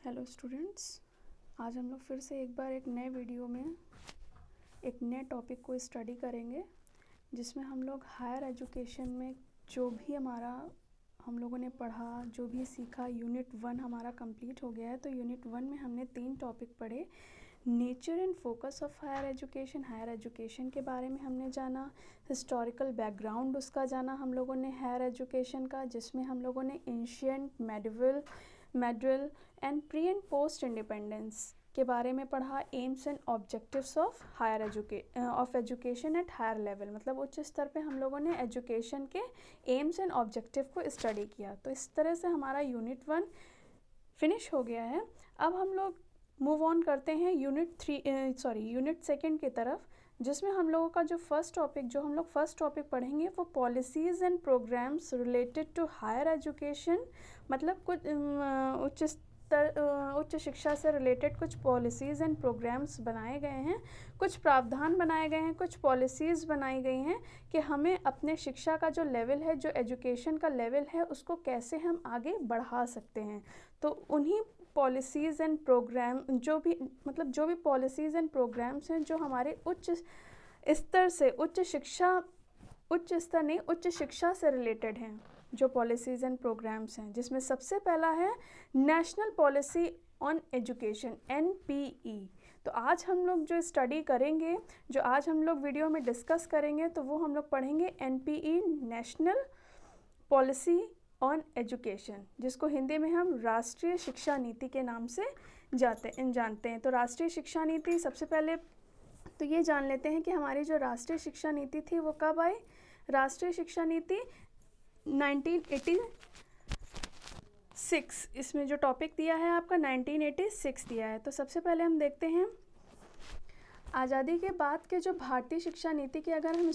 Hello students, आज हम लोग फिर से एक बार एक नए वीडियो में एक नए टॉपिक को स्टडी करेंगे, जिसमें हम लोग हायर एजुकेशन में जो भी हम लोगों ने पढ़ा, जो भी सीखा, यूनिट 1 हमारा कंप्लीट हो गया है। तो यूनिट 1 में हमने 3 टॉपिक पढ़े। Nature and focus of higher education के बारे में हमने जाना। हिस्टोरिकल बैकग्राउंड उसका जाना हम लोगों ने हायर एजुकेशन का, जिसमें हम लोगों ने ancient, medieval and pre and post independence के बारे में पढ़ा। Aims and objectives of education at higher level, मतलब उच्च स्तर पे हम लोगों ने एजुकेशन के एम्स एंड ऑब्जेक्टिव को स्टडी किया। तो इस तरह से हमारा यूनिट 1 फिनिश हो गया है। अब हम लोग मूव ऑन करते हैं यूनिट 2 की तरफ, जिसमें हम लोगों का जो हम लोग फर्स्ट टॉपिक पढ़ेंगे वो policies and programmes related to higher education, मतलब कुछ उच्च शिक्षा से रिलेटेड कुछ पॉलिसीज़ एंड प्रोग्राम्स बनाए गए हैं, कुछ प्रावधान बनाए गए हैं, कुछ पॉलिसीज़ बनाई गई हैं कि हमें अपने शिक्षा का जो लेवल है, जो एजुकेशन का लेवल है, उसको कैसे हम आगे बढ़ा सकते हैं। तो उन्हीं पॉलिसीज़ एंड प्रोग्राम जो भी पॉलिसीज़ एंड प्रोग्राम्स हैं जो हमारे उच्च शिक्षा से रिलेटेड हैं, जो पॉलिसीज़ एंड प्रोग्राम्स हैं, जिसमें सबसे पहला है national policy on education NPE। तो आज हम लोग जो स्टडी करेंगे, जो आज हम लोग वीडियो में डिस्कस करेंगे, तो वो हम लोग पढ़ेंगे NPE, national policy on education, जिसको हिंदी में हम राष्ट्रीय शिक्षा नीति के नाम से जानते हैं। तो राष्ट्रीय शिक्षा नीति, सबसे पहले तो ये जान लेते हैं कि हमारी जो राष्ट्रीय शिक्षा नीति थी वो कब आई। राष्ट्रीय शिक्षा नीति 1986, इसमें जो टॉपिक दिया है आपका 1986 दिया है। तो सबसे पहले हम देखते हैं आज़ादी के बाद के जो भारतीय शिक्षा नीति की अगर हम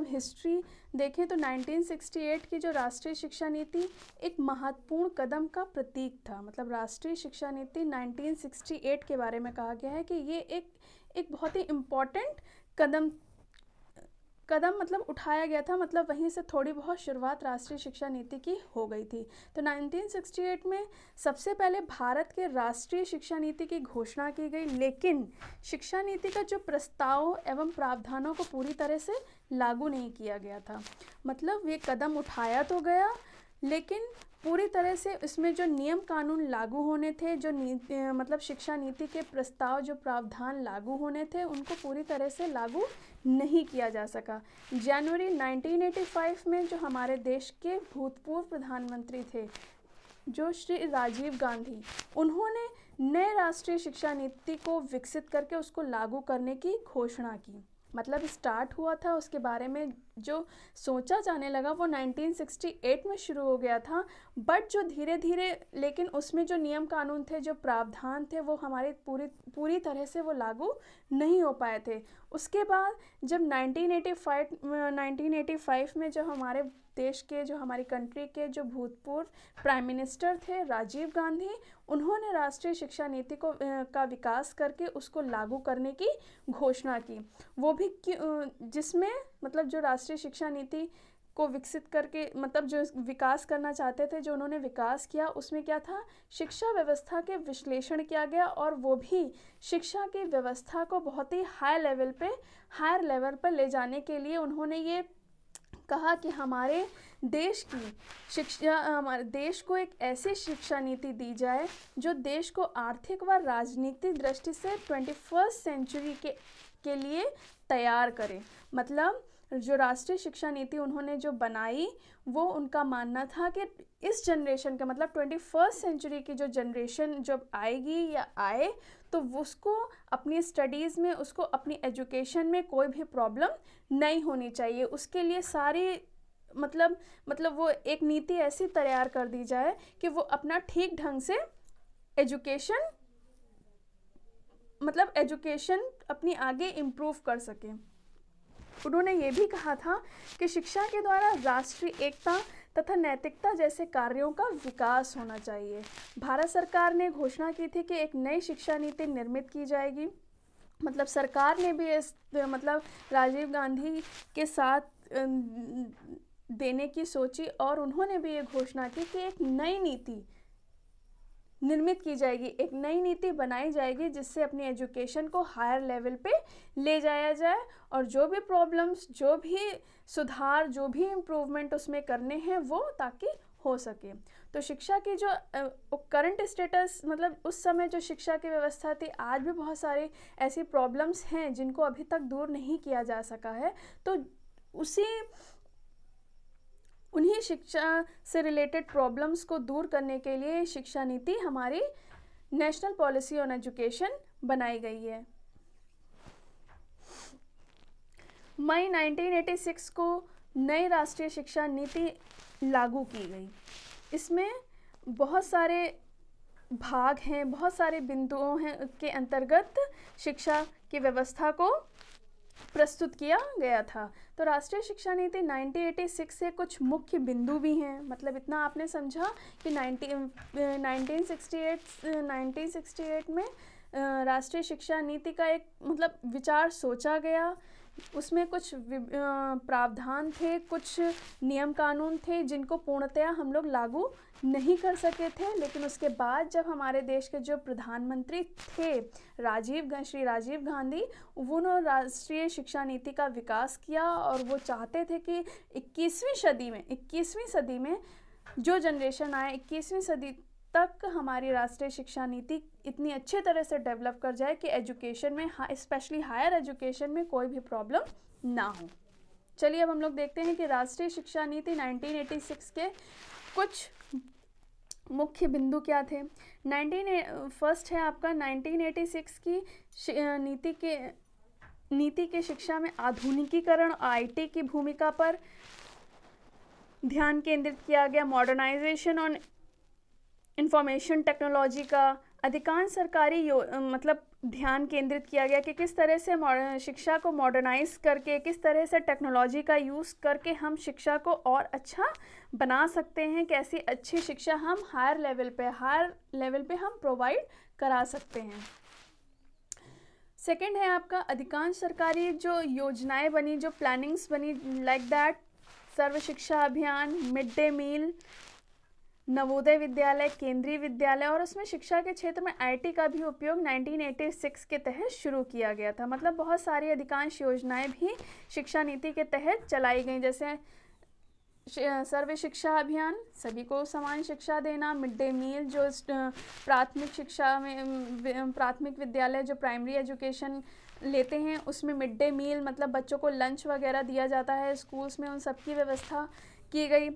हिस्ट्री देखें, तो 1968 की जो राष्ट्रीय शिक्षा नीति एक महत्वपूर्ण कदम का प्रतीक था। मतलब राष्ट्रीय शिक्षा नीति 1968 के बारे में कहा गया है कि ये एक बहुत ही इम्पॉर्टेंट कदम मतलब उठाया गया था, मतलब वहीं से थोड़ी बहुत शुरुआत राष्ट्रीय शिक्षा नीति की हो गई थी। तो 1968 में सबसे पहले भारत के राष्ट्रीय शिक्षा नीति की घोषणा की गई, लेकिन शिक्षा नीति का जो प्रस्ताव एवं प्रावधानों को पूरी तरह से लागू नहीं किया गया था। मतलब ये कदम उठाया तो गया, लेकिन पूरी तरह से इसमें जो नियम कानून लागू होने थे, मतलब शिक्षा नीति के प्रस्ताव, जो प्रावधान लागू होने थे, उनको पूरी तरह से लागू नहीं किया जा सका। जनवरी 1985 में जो हमारे देश के भूतपूर्व प्रधानमंत्री थे, जो श्री राजीव गांधी, उन्होंने नए राष्ट्रीय शिक्षा नीति को विकसित करके उसको लागू करने की घोषणा की। मतलब स्टार्ट हुआ था, उसके बारे में जो सोचा जाने लगा वो 1968 में शुरू हो गया था, बट जो धीरे धीरे, लेकिन उसमें जो नियम कानून थे, जो प्रावधान थे, वो हमारे पूरी तरह से वो लागू नहीं हो पाए थे। उसके बाद जब 1985 में जो हमारे देश के, जो हमारी कंट्री के जो भूतपूर्व प्राइम मिनिस्टर थे राजीव गांधी, उन्होंने राष्ट्रीय शिक्षा नीति का विकास करके उसको लागू करने की घोषणा की। वो भी जिसमें मतलब जो राष्ट्रीय शिक्षा नीति को विकसित करके, मतलब जो विकास करना चाहते थे, जो उन्होंने विकास किया, उसमें क्या था, शिक्षा व्यवस्था के विश्लेषण किया गया, और वो भी शिक्षा की व्यवस्था को बहुत ही हायर लेवल पर ले जाने के लिए उन्होंने ये कहा कि हमारे देश को एक ऐसी शिक्षा नीति दी जाए जो देश को आर्थिक व राजनीतिक दृष्टि से 21वीं सेंचुरी के लिए तैयार करे। मतलब जो राष्ट्रीय शिक्षा नीति उन्होंने जो बनाई, वो उनका मानना था कि इस जनरेशन का, मतलब 21वीं सेंचुरी की जो जनरेशन जब आएगी या आए, तो उसको अपनी स्टडीज़ में, उसको अपनी एजुकेशन में कोई भी प्रॉब्लम नहीं होनी चाहिए। उसके लिए सारी मतलब वो एक नीति ऐसी तैयार कर दी जाए कि वो अपना ठीक ढंग से एजुकेशन अपनी आगे इम्प्रूव कर सके। उन्होंने ये भी कहा था कि शिक्षा के द्वारा राष्ट्रीय एकता तथा नैतिकता जैसे कार्यों का विकास होना चाहिए। भारत सरकार ने घोषणा की थी कि एक नई शिक्षा नीति निर्मित की जाएगी। मतलब सरकार ने भी राजीव गांधी के साथ देने की सोची, और उन्होंने भी ये घोषणा की कि एक नई नीति निर्मित की जाएगी, एक नई नीति बनाई जाएगी जिससे अपनी एजुकेशन को हायर लेवल पे ले जाया जाए और जो भी प्रॉब्लम्स, जो भी सुधार, जो भी इम्प्रूवमेंट उसमें करने हैं वो ताकि हो सके। तो शिक्षा की जो करंट स्टेटस, मतलब उस समय जो शिक्षा की व्यवस्था थी, आज भी बहुत सारी ऐसी प्रॉब्लम्स हैं जिनको अभी तक दूर नहीं किया जा सका है। तो उन्हीं शिक्षा से रिलेटेड प्रॉब्लम्स को दूर करने के लिए शिक्षा नीति, हमारी नेशनल पॉलिसी ऑन एजुकेशन बनाई गई है। मई 1986 को नई राष्ट्रीय शिक्षा नीति लागू की गई। इसमें बहुत सारे भाग हैं, बहुत सारे बिंदुओं हैं के अंतर्गत शिक्षा की व्यवस्था को प्रस्तुत किया गया था। तो राष्ट्रीय शिक्षा नीति 1986 से कुछ मुख्य बिंदु भी हैं, मतलब इतना आपने समझा कि 1968 में राष्ट्रीय शिक्षा नीति का एक मतलब विचार सोचा गया। उसमें कुछ प्रावधान थे, कुछ नियम कानून थे जिनको पूर्णतया हम लोग लागू नहीं कर सके थे, लेकिन उसके बाद जब हमारे देश के जो प्रधानमंत्री थे श्री राजीव गांधी, उन्होंने राष्ट्रीय शिक्षा नीति का विकास किया और वो चाहते थे कि 21वीं सदी में जो जनरेशन आए, 21वीं सदी तक हमारी राष्ट्रीय शिक्षा नीति इतनी अच्छे तरह से डेवलप कर जाए कि एजुकेशन में, स्पेशली हायर एजुकेशन में कोई भी प्रॉब्लम ना हो। चलिए अब हम लोग देखते हैं कि राष्ट्रीय शिक्षा नीति 1986 के कुछ मुख्य बिंदु क्या थे। फर्स्ट है आपका 1986 की नीति के शिक्षा में आधुनिकीकरण, आईटी की भूमिका पर ध्यान केंद्रित किया गया। मॉडर्नाइजेशन और इंफॉर्मेशन टेक्नोलॉजी का अधिकांश सरकारी मतलब ध्यान केंद्रित किया गया कि किस तरह से शिक्षा को मॉडर्नाइज करके, किस तरह से टेक्नोलॉजी का यूज़ करके हम शिक्षा को और अच्छा बना सकते हैं, कैसी अच्छी शिक्षा हम हायर लेवल पे हम प्रोवाइड करा सकते हैं। सेकंड है आपका अधिकांश सरकारी जो योजनाएं बनी, जो प्लानिंग्स बनी, लाइक दैट सर्व शिक्षा अभियान, mid day meal, Navodaya Vidyalaya, केंद्रीय विद्यालय, और उसमें शिक्षा के क्षेत्र में आईटी का भी उपयोग 1986 के तहत शुरू किया गया था। मतलब बहुत सारी अधिकांश योजनाएं भी शिक्षा नीति के तहत चलाई गई, जैसे सर्व शिक्षा अभियान, सभी को समान शिक्षा देना, मिड डे मील जो प्राथमिक शिक्षा में प्राथमिक विद्यालय जो प्राइमरी एजुकेशन लेते हैं उसमें मिड डे मील मतलब बच्चों को लंच वगैरह दिया जाता है स्कूल्स में, उन सब की व्यवस्था की गई।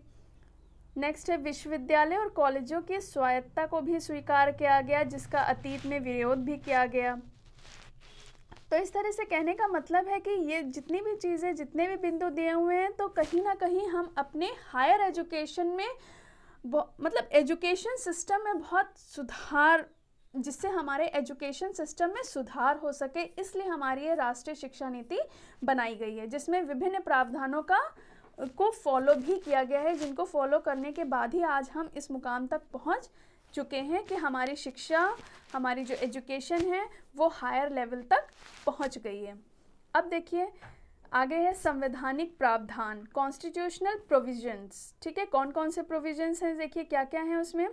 नेक्स्ट है विश्वविद्यालय और कॉलेजों की स्वायत्तता को भी स्वीकार किया गया, जिसका अतीत में विरोध भी किया गया। तो इस तरह से कहने का मतलब है कि ये जितनी भी चीज़ें, जितने भी बिंदु दिए हुए हैं, तो कहीं ना कहीं हम अपने हायर एजुकेशन में मतलब एजुकेशन सिस्टम में बहुत सुधार, जिससे हमारे एजुकेशन सिस्टम में सुधार हो सके, इसलिए हमारी ये राष्ट्रीय शिक्षा नीति बनाई गई है, जिसमें विभिन्न प्रावधानों को फॉलो भी किया गया है, जिनको फॉलो करने के बाद ही आज हम इस मुकाम तक पहुंच चुके हैं कि हमारी शिक्षा, हमारी जो एजुकेशन है वो हायर लेवल तक पहुंच गई है। अब देखिए आगे है संवैधानिक प्रावधान, कॉन्स्टिट्यूशनल प्रोविजंस। ठीक है, कौन कौन से प्रोविजंस हैं, देखिए क्या क्या हैं उसमें।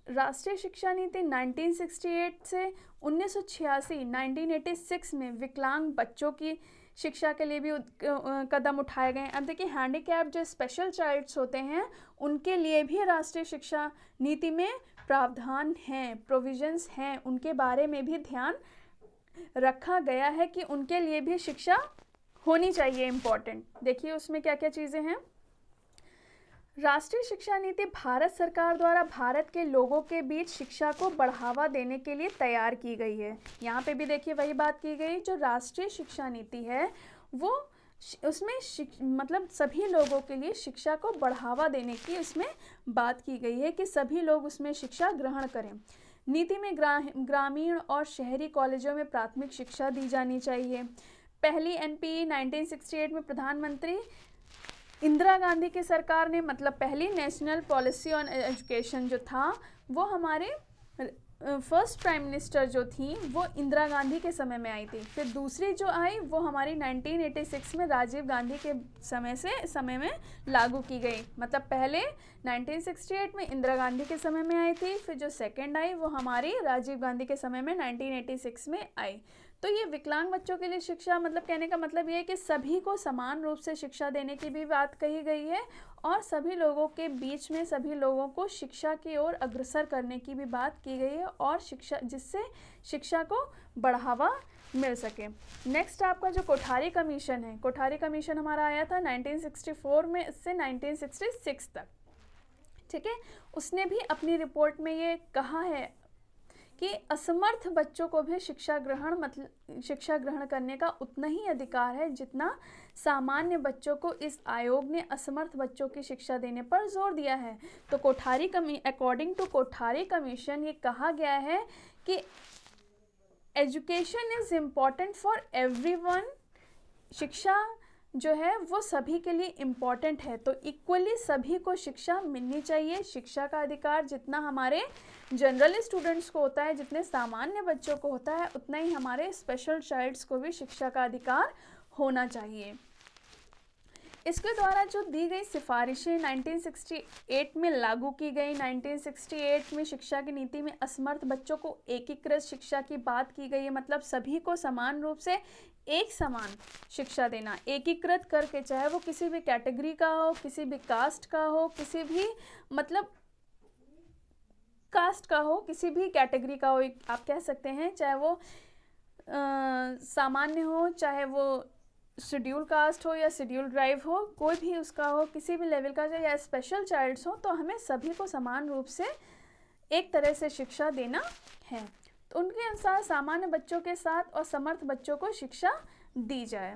राष्ट्रीय शिक्षा नीति 1968 से 1986 में विकलांग बच्चों की शिक्षा के लिए भी कदम उठाए गए। अब देखिए हैंडीकैप जो स्पेशल चाइल्ड्स होते हैं उनके लिए भी राष्ट्रीय शिक्षा नीति में प्रावधान हैं, प्रोविजंस हैं, उनके बारे में भी ध्यान रखा गया है कि उनके लिए भी शिक्षा होनी चाहिए, इम्पोर्टेंट। देखिए उसमें क्या क्या चीज़ें हैं। राष्ट्रीय शिक्षा नीति भारत सरकार द्वारा भारत के लोगों के बीच शिक्षा को बढ़ावा देने के लिए तैयार की गई है। यहाँ पे भी देखिए वही बात की गई, जो राष्ट्रीय शिक्षा नीति है वो उसमें मतलब सभी लोगों के लिए शिक्षा को बढ़ावा देने की उसमें बात की गई है कि सभी लोग उसमें शिक्षा ग्रहण करें। नीति में ग्रामीण और शहरी कॉलेजों में प्राथमिक शिक्षा दी जानी चाहिए। पहली एनपीई 1968 में प्रधानमंत्री इंदिरा गांधी की सरकार ने, मतलब पहली नेशनल पॉलिसी ऑन एजुकेशन जो था वो हमारे फर्स्ट प्राइम मिनिस्टर जो थी वो इंदिरा गांधी के समय में आई थी। फिर दूसरी जो आई वो हमारी 1986 में राजीव गांधी के समय में लागू की गई। मतलब पहले 1968 में इंदिरा गांधी के समय में आई थी, फिर जो सेकंड आई वो हमारी राजीव गांधी के समय में 1986 में आई। तो ये विकलांग बच्चों के लिए शिक्षा, मतलब कहने का मतलब ये है कि सभी को समान रूप से शिक्षा देने की भी बात कही गई है और सभी लोगों के बीच में सभी लोगों को शिक्षा की ओर अग्रसर करने की भी बात की गई है और शिक्षा, जिससे शिक्षा को बढ़ावा मिल सके। नेक्स्ट आपका जो कोठारी कमीशन है, कोठारी कमीशन हमारा आया था 1964 में से 1966 तक, ठीक है। उसने भी अपनी रिपोर्ट में ये कहा है कि असमर्थ बच्चों को भी शिक्षा ग्रहण करने का उतना ही अधिकार है जितना सामान्य बच्चों को। इस आयोग ने असमर्थ बच्चों की शिक्षा देने पर जोर दिया है। तो अकॉर्डिंग टू कोठारी कमीशन ये कहा गया है कि education is important for everyone. शिक्षा जो है वो सभी के लिए इम्पॉर्टेंट है, तो इक्वली सभी को शिक्षा मिलनी चाहिए। शिक्षा का अधिकार जितना हमारे जनरल स्टूडेंट्स को होता है, जितने सामान्य बच्चों को होता है, उतना ही हमारे स्पेशल चाइल्ड्स को भी शिक्षा का अधिकार होना चाहिए। इसके द्वारा जो दी गई सिफारिशें 1968 में लागू की गई। 1968 में शिक्षा की नीति में असमर्थ बच्चों को एकीकृत शिक्षा की बात की गई है, मतलब सभी को समान रूप से एक समान शिक्षा देना, एकीकृत करके, चाहे वो किसी भी कैटेगरी का हो, किसी भी कास्ट का हो, किसी भी मतलब कास्ट का हो, किसी भी कैटेगरी का हो, आप कह सकते हैं, चाहे वो सामान्य हो, चाहे वो शेड्यूल कास्ट हो या शेड्यूल ट्राइब हो, कोई भी उसका हो, किसी भी लेवल का या स्पेशल चाइल्ड्स हो, तो हमें सभी को समान रूप से एक तरह से शिक्षा देना है। तो उनके अनुसार सामान्य बच्चों के साथ और समर्थ बच्चों को शिक्षा दी जाए,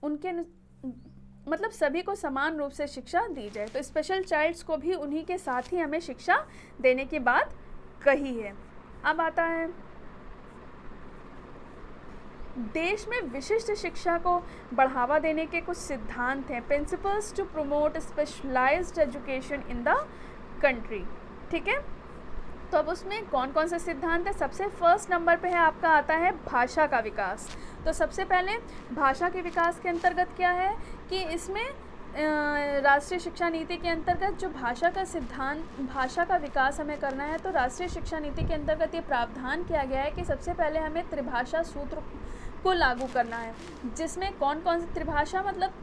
उनके मतलब सभी को समान रूप से शिक्षा दी जाए। तो स्पेशल चाइल्ड्स को भी उन्हीं के साथ ही हमें शिक्षा देने की बात कही है। अब आता है देश में विशिष्ट शिक्षा को बढ़ावा देने के कुछ सिद्धांत हैं, principles to promote specialised education in the country, ठीक है। तो अब उसमें कौन कौन से सिद्धांत है? सबसे फर्स्ट नंबर पे है आपका आता है भाषा का विकास। तो सबसे पहले भाषा के विकास के अंतर्गत क्या है कि इसमें राष्ट्रीय शिक्षा नीति के अंतर्गत जो भाषा का विकास हमें करना है, तो राष्ट्रीय शिक्षा नीति के अंतर्गत ये प्रावधान किया गया है कि सबसे पहले हमें त्रिभाषा सूत्र को लागू करना है, जिसमें कौन कौन सी त्रिभाषा मतलब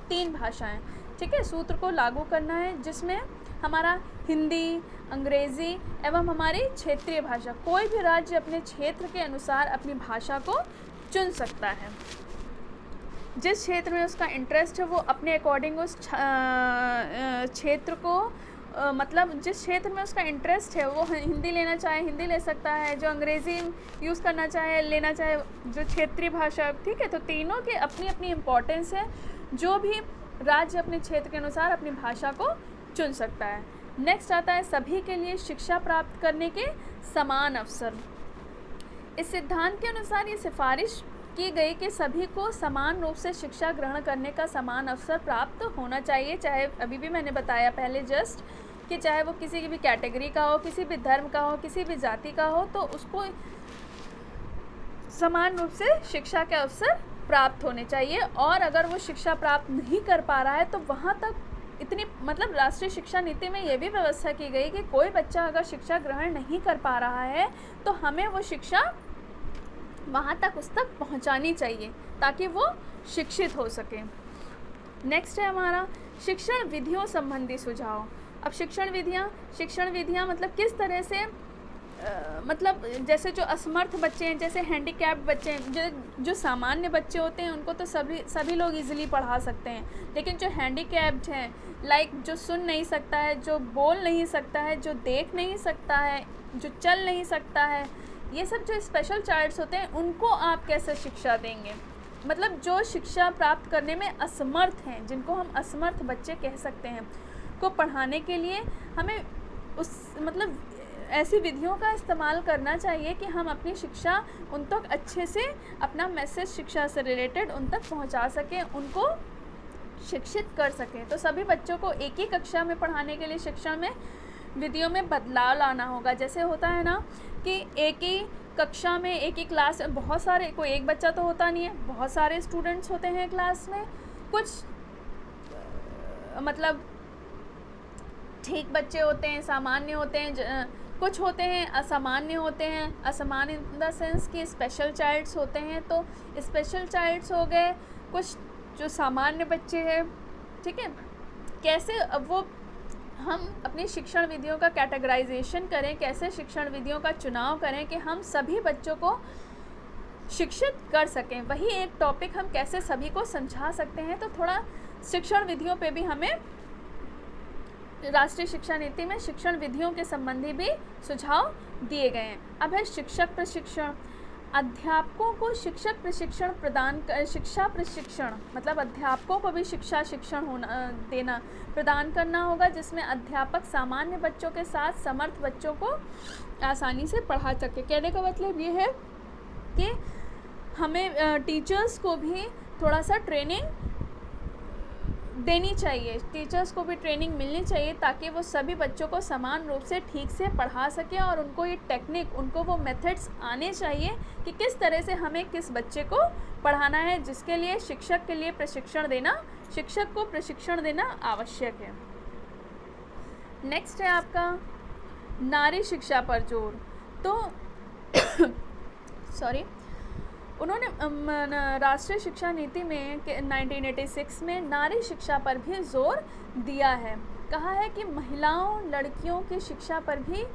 3 भाषाएं, ठीक है, सूत्र को लागू करना है, जिसमें हमारा हिंदी, अंग्रेज़ी एवं हमारी क्षेत्रीय भाषा, कोई भी राज्य अपने क्षेत्र के अनुसार अपनी भाषा को चुन सकता है। जिस क्षेत्र में उसका इंटरेस्ट है वो अपने अकॉर्डिंग उस क्षेत्र को मतलब जिस क्षेत्र में उसका इंटरेस्ट है वो हिंदी लेना चाहे हिंदी ले सकता है, जो अंग्रेज़ी यूज़ करना चाहे लेना चाहे, जो क्षेत्रीय भाषा, ठीक है। तो तीनों के अपनी अपनी इम्पोर्टेंस है, जो भी राज्य अपने क्षेत्र के अनुसार अपनी भाषा को चुन सकता है। नेक्स्ट आता है सभी के लिए शिक्षा प्राप्त करने के समान अवसर। इस सिद्धांत के अनुसार ये सिफारिश की गई कि सभी को समान रूप से शिक्षा ग्रहण करने का समान अवसर प्राप्त होना चाहिए, चाहे अभी भी मैंने बताया पहले जस्ट कि चाहे वो किसी भी कैटेगरी का हो, किसी भी धर्म का हो, किसी भी जाति का हो, तो उसको समान रूप से शिक्षा के अवसर प्राप्त होने चाहिए। और अगर वो शिक्षा प्राप्त नहीं कर पा रहा है तो वहाँ तक इतनी मतलब राष्ट्रीय शिक्षा नीति में ये भी व्यवस्था की गई कि कोई बच्चा अगर शिक्षा ग्रहण नहीं कर पा रहा है तो हमें वो शिक्षा वहाँ तक उस तक पहुँचानी चाहिए ताकि वो शिक्षित हो सके। नेक्स्ट है हमारा शिक्षण विधियों संबंधी सुझाव। अब शिक्षण विधियाँ मतलब किस तरह से मतलब जैसे जो असमर्थ बच्चे हैं, जैसे हैंडीकैप्ड बच्चे हैं, जो सामान्य बच्चे होते हैं उनको तो सभी लोग इजीली पढ़ा सकते हैं, लेकिन जो हैंडीकैप्ड हैं, लाइक जो सुन नहीं सकता है, जो बोल नहीं सकता है, जो देख नहीं सकता है, जो चल नहीं सकता है, ये सब जो स्पेशल चाइल्ड्स होते हैं उनको आप कैसे शिक्षा देंगे? मतलब जो शिक्षा प्राप्त करने में असमर्थ हैं, जिनको हम असमर्थ बच्चे कह सकते हैं, को पढ़ाने के लिए हमें उस मतलब ऐसी विधियों का इस्तेमाल करना चाहिए कि हम अपनी शिक्षा उन तक अच्छे से अपना मैसेज शिक्षा से रिलेटेड उन तक पहुंचा सकें, उनको शिक्षित कर सकें। तो सभी बच्चों को एक ही कक्षा में पढ़ाने के लिए शिक्षण में विधियों में बदलाव लाना होगा। जैसे होता है ना कि एक ही कक्षा में, एक ही क्लास में बहुत सारे, कोई एक बच्चा तो होता नहीं है, बहुत सारे स्टूडेंट्स होते हैं क्लास में। कुछ मतलब ठीक बच्चे होते हैं, सामान्य होते हैं, कुछ होते हैं असामान्य होते हैं। असामान्य इन द सेंस कि स्पेशल चाइल्ड्स होते हैं, तो स्पेशल चाइल्ड्स हो गए, कुछ जो सामान्य बच्चे हैं, ठीक है। कैसे अब वो हम अपनी शिक्षण विधियों का कैटेगराइजेशन करें, कैसे शिक्षण विधियों का चुनाव करें कि हम सभी बच्चों को शिक्षित कर सकें, वही एक टॉपिक हम कैसे सभी को समझा सकते हैं। तो थोड़ा शिक्षण विधियों पे भी हमें राष्ट्रीय शिक्षा नीति में शिक्षण विधियों के संबंधी भी सुझाव दिए गए हैं। अब है शिक्षक प्रशिक्षण। अध्यापकों को शिक्षक प्रशिक्षण शिक्षा प्रशिक्षण मतलब अध्यापकों को भी शिक्षण प्रदान करना होगा, जिसमें अध्यापक सामान्य बच्चों के साथ समर्थ बच्चों को आसानी से पढ़ा सके। कहने का मतलब ये है कि हमें टीचर्स को भी थोड़ा सा ट्रेनिंग देनी चाहिए, टीचर्स को भी ट्रेनिंग मिलनी चाहिए, ताकि वो सभी बच्चों को समान रूप से ठीक से पढ़ा सकें और उनको ये टेक्निक, उनको वो मेथड्स आने चाहिए कि किस तरह से हमें किस बच्चे को पढ़ाना है, जिसके लिए शिक्षक के लिए प्रशिक्षण देना, शिक्षक को प्रशिक्षण देना आवश्यक है। नेक्स्ट है आपका नारी शिक्षा पर जोर। तो सॉरी उन्होंने राष्ट्रीय शिक्षा नीति में 1986 में नारी शिक्षा पर भी जोर दिया है। कहा है कि महिलाओं, लड़कियों की शिक्षा पर भी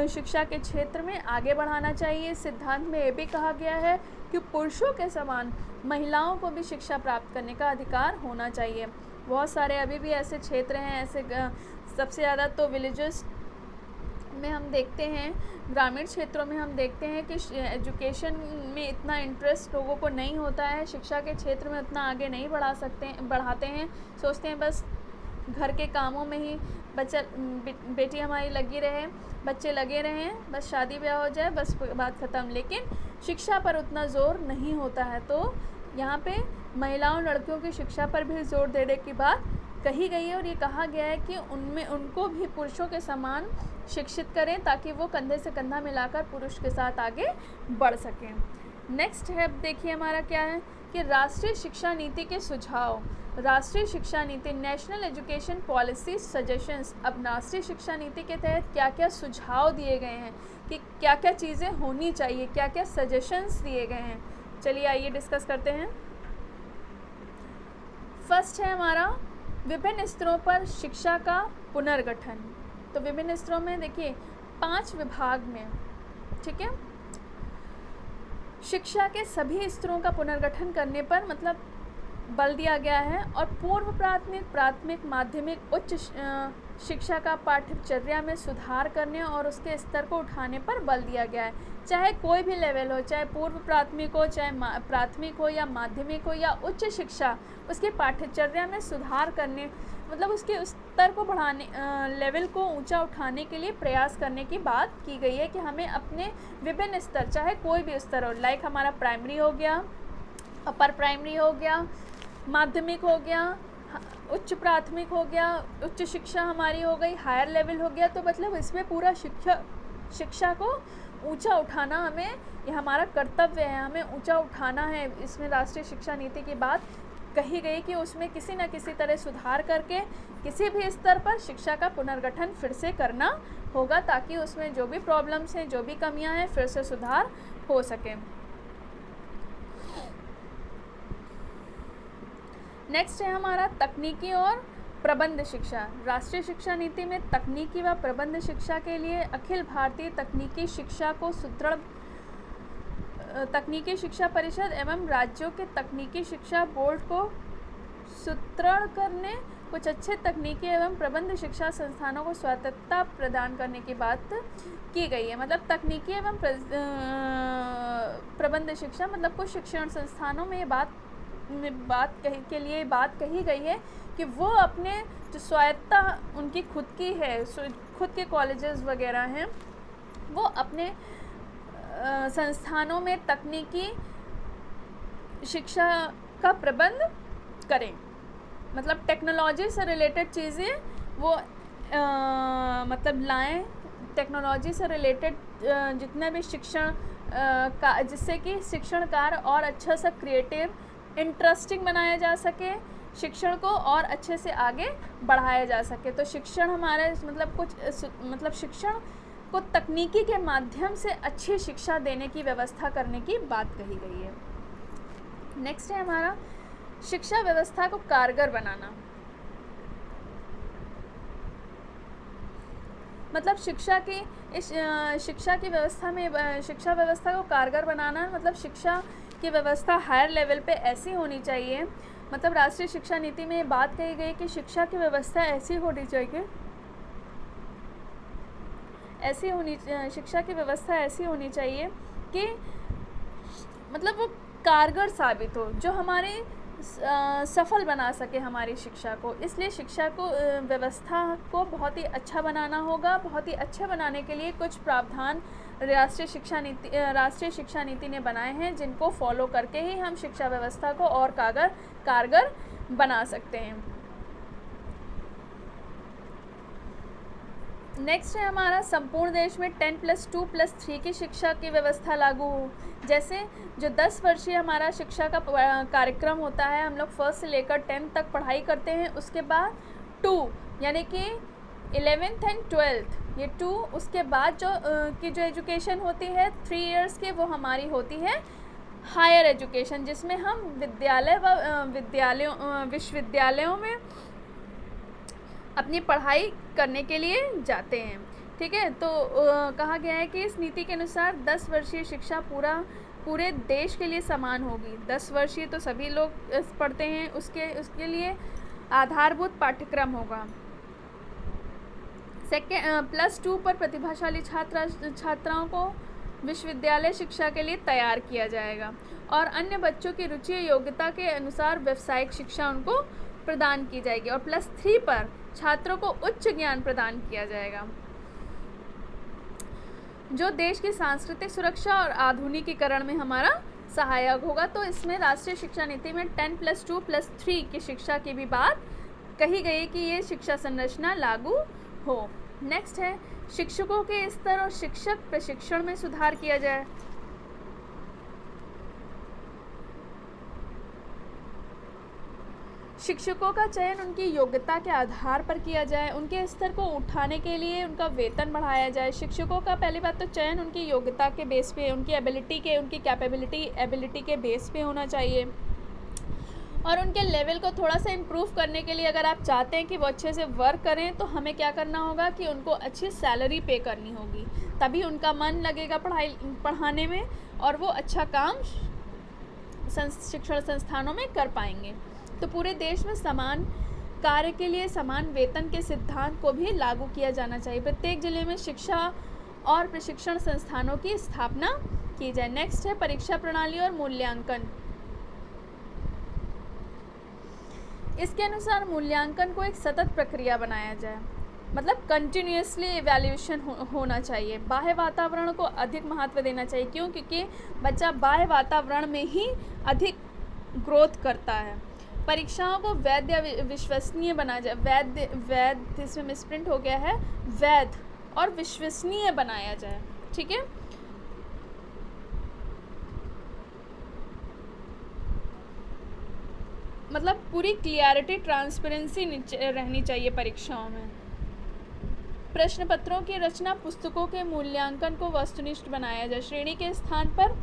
शिक्षा के क्षेत्र में आगे बढ़ाना चाहिए। सिद्धांत में ये भी कहा गया है कि पुरुषों के समान महिलाओं को भी शिक्षा प्राप्त करने का अधिकार होना चाहिए। बहुत सारे अभी भी ऐसे क्षेत्र हैं, ऐसे सबसे ज़्यादा तो विलेजेस में हम देखते हैं, ग्रामीण क्षेत्रों में हम देखते हैं कि एजुकेशन में इतना इंटरेस्ट लोगों को नहीं होता है, शिक्षा के क्षेत्र में उतना आगे नहीं बढ़ाते हैं, सोचते हैं बस घर के कामों में ही बेटी हमारी लगी रहे, बच्चे लगे रहें, बस शादी ब्याह हो जाए, बस बात ख़त्म। लेकिन शिक्षा पर उतना ज़ोर नहीं होता है। तो यहाँ पे महिलाओं, लड़कियों की शिक्षा पर भी जोर देने की बात कही गई है और ये कहा गया है कि उनको भी पुरुषों के समान शिक्षित करें, ताकि वो कंधे से कंधा मिलाकर पुरुष के साथ आगे बढ़ सकें। नेक्स्ट है, देखिए हमारा क्या है कि राष्ट्रीय शिक्षा नीति के सुझाव। राष्ट्रीय शिक्षा नीति, नेशनल एजुकेशन पॉलिसी सजेशंस। अब राष्ट्रीय शिक्षा नीति के तहत क्या क्या सुझाव दिए गए हैं कि क्या क्या चीज़ें होनी चाहिए, क्या क्या सजेशंस दिए गए हैं। चलिए आइए डिस्कस करते हैं। फर्स्ट है हमारा विभिन्न स्तरों पर शिक्षा का पुनर्गठन। तो विभिन्न स्तरों में देखिए 5 विभाग में, ठीक है, शिक्षा के सभी स्तरों का पुनर्गठन करने पर मतलब बल दिया गया है। और पूर्व प्राथमिक, प्राथमिक, माध्यमिक, उच्च शिक्षा का पाठ्यचर्या में सुधार करने और उसके स्तर को उठाने पर बल दिया गया है। चाहे कोई भी लेवल हो, चाहे पूर्व प्राथमिक हो, चाहे प्राथमिक हो या माध्यमिक हो या उच्च शिक्षा, उसके पाठ्यचर्या में सुधार करने मतलब उसके स्तर को बढ़ाने, लेवल को ऊंचा उठाने के लिए प्रयास करने की बात की गई है कि हमें अपने विभिन्न स्तर, चाहे कोई भी स्तर हो, लाइक हमारा प्राइमरी हो गया, अपर प्राइमरी हो गया, माध्यमिक हो गया, उच्च प्राथमिक हो गया, उच्च शिक्षा हमारी हो गई, हायर लेवल हो गया। तो मतलब इसमें पूरा शिक्षा को ऊंचा उठाना हमें, ये हमारा कर्तव्य है, हमें ऊंचा उठाना है। इसमें राष्ट्रीय शिक्षा नीति की बात कही गई कि उसमें किसी न किसी तरह सुधार करके किसी भी स्तर पर शिक्षा का पुनर्गठन फिर से करना होगा, ताकि उसमें जो भी प्रॉब्लम्स हैं, जो भी कमियां हैं, फिर से सुधार हो सके। नेक्स्ट है हमारा तकनीकी और प्रबंध शिक्षा। राष्ट्रीय शिक्षा नीति में तकनीकी व प्रबंध शिक्षा के लिए अखिल भारतीय तकनीकी शिक्षा को सुदृढ़ तकनीकी शिक्षा परिषद एवं राज्यों के तकनीकी शिक्षा बोर्ड को सुदृढ़ करने, कुछ अच्छे तकनीकी एवं प्रबंध शिक्षा संस्थानों को स्वायत्तता प्रदान करने की बात की गई है। मतलब तकनीकी एवं प्रबंध शिक्षा मतलब कुछ शिक्षण संस्थानों में बात कही गई है कि वो अपने जो स्वायत्ता उनकी खुद की है, खुद के कॉलेजेस वगैरह हैं, वो अपने संस्थानों में तकनीकी शिक्षा का प्रबंध करें। मतलब टेक्नोलॉजी से रिलेटेड चीज़ें वो मतलब लाएं टेक्नोलॉजी से रिलेटेड जितने भी शिक्षण का, जिससे कि शिक्षण कार्य और अच्छा सा क्रिएटिव इंटरेस्टिंग बनाया जा सके, शिक्षण को और अच्छे से आगे बढ़ाया जा सके। तो शिक्षण हमारे मतलब शिक्षण को तकनीकी के माध्यम से अच्छी शिक्षा देने की व्यवस्था करने की बात कही गई है। नेक्स्ट है हमारा शिक्षा व्यवस्था को कारगर बनाना। मतलब शिक्षा की व्यवस्था में शिक्षा व्यवस्था को कारगर बनाना मतलब शिक्षा की व्यवस्था हायर लेवल पे ऐसी होनी चाहिए। मतलब राष्ट्रीय शिक्षा नीति में बात कही गई कि शिक्षा की व्यवस्था शिक्षा की व्यवस्था ऐसी होनी चाहिए कि मतलब वो कारगर साबित हो, जो हमारे सफल बना सके हमारी शिक्षा को। इसलिए शिक्षा को व्यवस्था को बहुत ही अच्छा बनाना होगा। बहुत ही अच्छे बनाने के लिए कुछ प्रावधान राष्ट्रीय शिक्षा नीति ने बनाए हैं, जिनको फॉलो करके ही हम शिक्षा व्यवस्था को और कारगर बना सकते हैं। नेक्स्ट है हमारा संपूर्ण देश में 10+2+3 की शिक्षा की व्यवस्था लागू हो। जैसे जो 10 वर्षीय हमारा शिक्षा का कार्यक्रम होता है, हम लोग 1st से लेकर 10th तक पढ़ाई करते हैं। उसके बाद 2 यानी कि 11th एंड 12th, ये 2 उसके बाद जो एजुकेशन होती है 3 इयर्स की, वो हमारी होती है हायर एजुकेशन, जिसमें हम विश्वविद्यालयों में अपनी पढ़ाई करने के लिए जाते हैं। ठीक है, तो कहा गया है कि इस नीति के अनुसार 10 वर्षीय शिक्षा पूरे देश के लिए समान होगी। 10 वर्षीय तो सभी लोग पढ़ते हैं, उसके लिए आधारभूत पाठ्यक्रम होगा। +2 पर प्रतिभाशाली छात्राओं को विश्वविद्यालय शिक्षा के लिए तैयार किया जाएगा और अन्य बच्चों की रुचि और योग्यता के अनुसार व्यावसायिक शिक्षा उनको प्रदान की जाएगी। और +3 पर छात्रों को उच्च ज्ञान प्रदान किया जाएगा, जो देश की सांस्कृतिक सुरक्षा और आधुनिकीकरण में हमारा सहायक होगा। तो इसमें राष्ट्रीय शिक्षा नीति में 10+2+3 की शिक्षा की भी बात कही गई कि ये शिक्षा संरचना लागू हो। नेक्स्ट है शिक्षकों के स्तर और शिक्षक प्रशिक्षण में सुधार किया जाए। शिक्षकों का चयन उनकी योग्यता के आधार पर किया जाए, उनके स्तर को उठाने के लिए उनका वेतन बढ़ाया जाए। शिक्षकों का पहली बात तो चयन उनकी योग्यता के बेस पे, उनकी उनकी एबिलिटी के बेस पे होना चाहिए। और उनके लेवल को थोड़ा सा इम्प्रूव करने के लिए अगर आप चाहते हैं कि वो अच्छे से वर्क करें, तो हमें क्या करना होगा कि उनको अच्छी सैलरी पे करनी होगी, तभी उनका मन लगेगा पढ़ाने में और वो अच्छा काम शिक्षण संस्थानों में कर पाएंगे। तो पूरे देश में समान कार्य के लिए समान वेतन के सिद्धांत को भी लागू किया जाना चाहिए। प्रत्येक जिले में शिक्षा और प्रशिक्षण संस्थानों की स्थापना की जाए। नेक्स्ट है परीक्षा प्रणाली और मूल्यांकन। इसके अनुसार मूल्यांकन को एक सतत प्रक्रिया बनाया जाए, मतलब कंटिन्यूसली इवैल्यूएशन होना चाहिए। बाह्य वातावरण को अधिक महत्व देना चाहिए। क्यों? क्योंकि बच्चा बाह्य वातावरण में ही अधिक ग्रोथ करता है। परीक्षाओं को वैध या विश्वसनीय बनाया जाए। वैध इसमें मिसप्रिंट हो गया है, वैध और विश्वसनीय बनाया जाए। ठीक है, मतलब पूरी क्लियरिटी ट्रांसपेरेंसी रहनी चाहिए परीक्षाओं में। प्रश्न पत्रों की रचना, पुस्तकों के मूल्यांकन को वस्तुनिष्ठ बनाया जाए। श्रेणी के स्थान पर,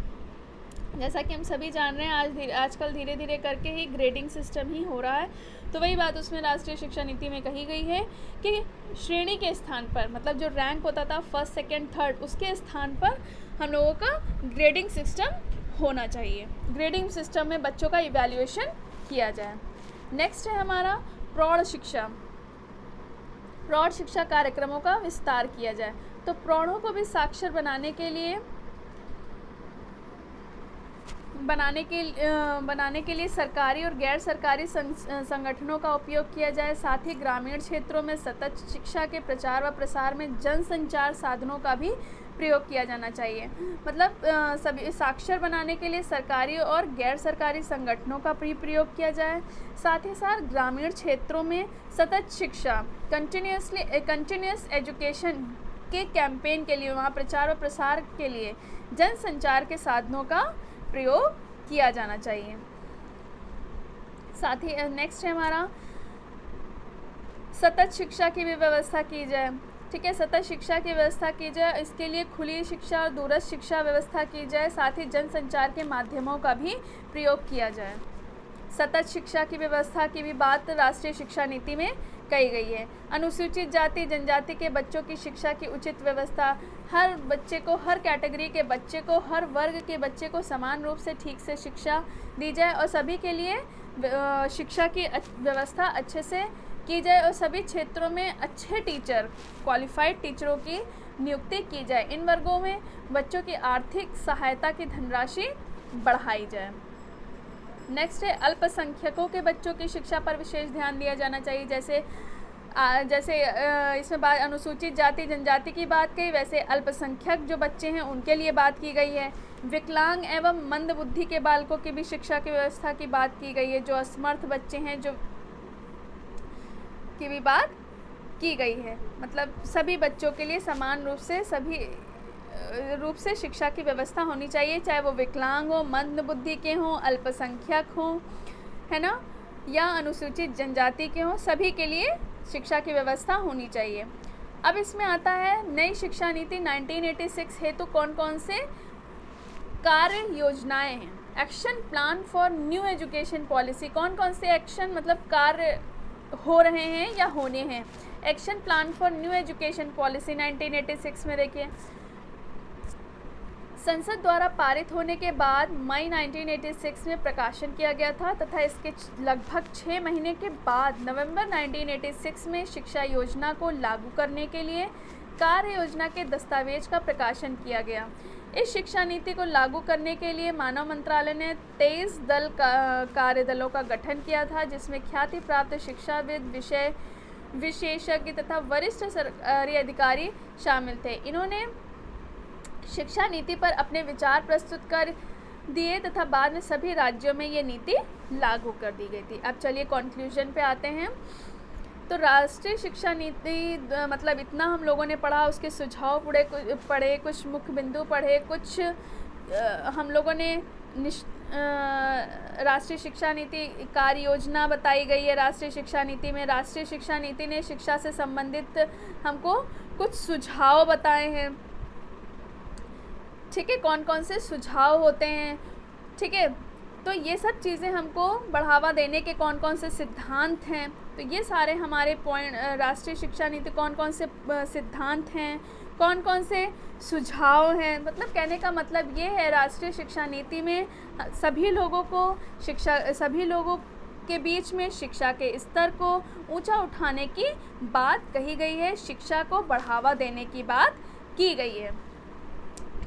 जैसा कि हम सभी जान रहे हैं, आजकल धीरे धीरे करके ही ग्रेडिंग सिस्टम ही हो रहा है। तो वही बात उसमें राष्ट्रीय शिक्षा नीति में कही गई है कि श्रेणी के स्थान पर, मतलब जो रैंक होता था 1st, 2nd, 3rd, उसके स्थान पर हम लोगों का ग्रेडिंग सिस्टम होना चाहिए। ग्रेडिंग सिस्टम में बच्चों का इवैल्यूएशन किया जाए। नेक्स्ट है हमारा प्रौढ़ शिक्षा। प्रौढ़ शिक्षा कार्यक्रमों का विस्तार किया जाए। तो प्रौढ़ों को भी साक्षर बनाने के लिए बनाने के लिए सरकारी और गैर सरकारी संगठनों का उपयोग किया जाए। साथ ही ग्रामीण क्षेत्रों में सतत शिक्षा के प्रचार व प्रसार में जनसंचार साधनों का भी प्रयोग किया जाना चाहिए। मतलब सभी साक्षर बनाने के लिए सरकारी और गैर सरकारी संगठनों का भी प्रयोग किया जाए। साथ ही साथ ग्रामीण क्षेत्रों में सतत शिक्षा कंटिन्यूस एजुकेशन के कैंपेन के लिए, वहाँ प्रचार और प्रसार के लिए जनसंचार के साधनों का प्रयोग किया जाना चाहिए। साथ ही नेक्स्ट है हमारा सतत शिक्षा की भी व्यवस्था की जाए। ठीक है, सतत शिक्षा की व्यवस्था की जाए, इसके लिए खुली शिक्षा और दूरस्थ शिक्षा व्यवस्था की जाए। साथ ही जनसंचार के माध्यमों का भी प्रयोग किया जाए। सतत शिक्षा की व्यवस्था की भी बात राष्ट्रीय शिक्षा नीति में कही गई है। अनुसूचित जाति जनजाति के बच्चों की शिक्षा की उचित व्यवस्था, हर बच्चे को, हर कैटेगरी के बच्चे को, हर वर्ग के बच्चे को समान रूप से ठीक से शिक्षा दी जाए और सभी के लिए शिक्षा की व्यवस्था अच्छे से की जाए और सभी क्षेत्रों में अच्छे टीचर, क्वालिफाइड टीचरों की नियुक्ति की जाए। इन वर्गों में बच्चों की आर्थिक सहायता की धनराशि बढ़ाई जाए। नेक्स्ट है अल्पसंख्यकों के बच्चों की शिक्षा पर विशेष ध्यान दिया जाना चाहिए। जैसे इसमें बात अनुसूचित जाति जनजाति की बात कही, वैसे अल्पसंख्यक जो बच्चे हैं उनके लिए बात की गई है। विकलांग एवं मंद बुद्धि के बालकों की भी शिक्षा की व्यवस्था की बात की गई है। जो असमर्थ बच्चे हैं जो की भी बात की गई है। मतलब सभी बच्चों के लिए समान रूप से शिक्षा की व्यवस्था होनी चाहिए, चाहे वो विकलांग हो, मंद बुद्धि के हों, अल्पसंख्यक हों, है ना, या अनुसूचित जनजाति के हों, सभी के लिए शिक्षा की व्यवस्था होनी चाहिए। अब इसमें आता है नई शिक्षा नीति 1986 हेतु कौन कौन से कार्य योजनाएं हैं। Action plan for new education policy, कौन कौन से एक्शन मतलब कार्य हो रहे हैं या होने हैं। Action plan for new education policy 1986 में देखिए, संसद द्वारा पारित होने के बाद मई 1986 में प्रकाशन किया गया था तथा इसके लगभग 6 महीने के बाद नवंबर 1986 में शिक्षा योजना को लागू करने के लिए कार्य योजना के दस्तावेज का प्रकाशन किया गया। इस शिक्षा नीति को लागू करने के लिए मानव मंत्रालय ने 23 कार्यदलों का गठन किया था, जिसमें ख्याति प्राप्त शिक्षाविद, विषय विशेषज्ञ तथा वरिष्ठ सरकारी अधिकारी शामिल थे। इन्होंने शिक्षा नीति पर अपने विचार प्रस्तुत कर दिए तथा बाद में सभी राज्यों में ये नीति लागू कर दी गई थी। अब चलिए कंक्लूजन पे आते हैं। तो राष्ट्रीय शिक्षा नीति मतलब इतना हम लोगों ने पढ़ा, उसके सुझाव पढ़े, कुछ मुख्य बिंदु पढ़े, कुछ हम लोगों ने राष्ट्रीय शिक्षा नीति कार्य योजना बताई गई है। राष्ट्रीय शिक्षा नीति में राष्ट्रीय शिक्षा नीति ने शिक्षा से संबंधित हमको कुछ सुझाव बताए हैं। ठीक है, कौन कौन से सुझाव होते हैं। ठीक है, तो ये सब चीज़ें हमको बढ़ावा देने के कौन कौन से सिद्धांत हैं, तो ये सारे हमारे पॉइंट, राष्ट्रीय शिक्षा नीति कौन कौन से सिद्धांत हैं, कौन कौन से सुझाव हैं। मतलब कहने का मतलब ये है, राष्ट्रीय शिक्षा नीति में सभी लोगों के बीच में शिक्षा के स्तर को ऊंचा उठाने की बात कही गई है, शिक्षा को बढ़ावा देने की बात की गई है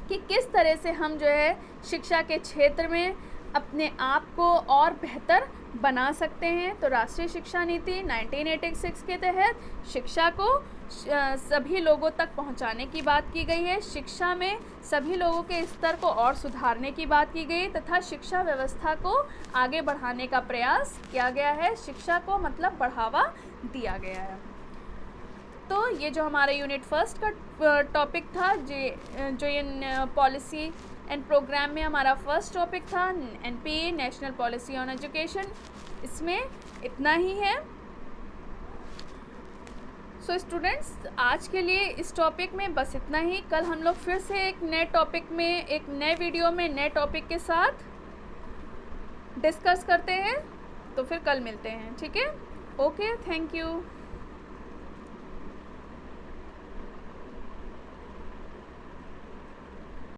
कि किस तरह से हम जो है शिक्षा के क्षेत्र में अपने आप को और बेहतर बना सकते हैं। तो राष्ट्रीय शिक्षा नीति 1986 के तहत शिक्षा को सभी लोगों तक पहुंचाने की बात की गई है, शिक्षा में सभी लोगों के स्तर को और सुधारने की बात की गई तथा शिक्षा व्यवस्था को आगे बढ़ाने का प्रयास किया गया है। शिक्षा को मतलब बढ़ावा दिया गया है। तो ये जो हमारा यूनिट फर्स्ट का टॉपिक था, जो ये पॉलिसी एंड प्रोग्राम में हमारा फर्स्ट टॉपिक था, NPE national policy on education, इसमें इतना ही है। सो स्टूडेंट्स, आज के लिए इस टॉपिक में बस इतना ही। कल हम लोग फिर से एक नए टॉपिक में, एक नए वीडियो में, नए टॉपिक के साथ डिस्कस करते हैं। तो फिर कल मिलते हैं, ठीक है? Okay, thank you.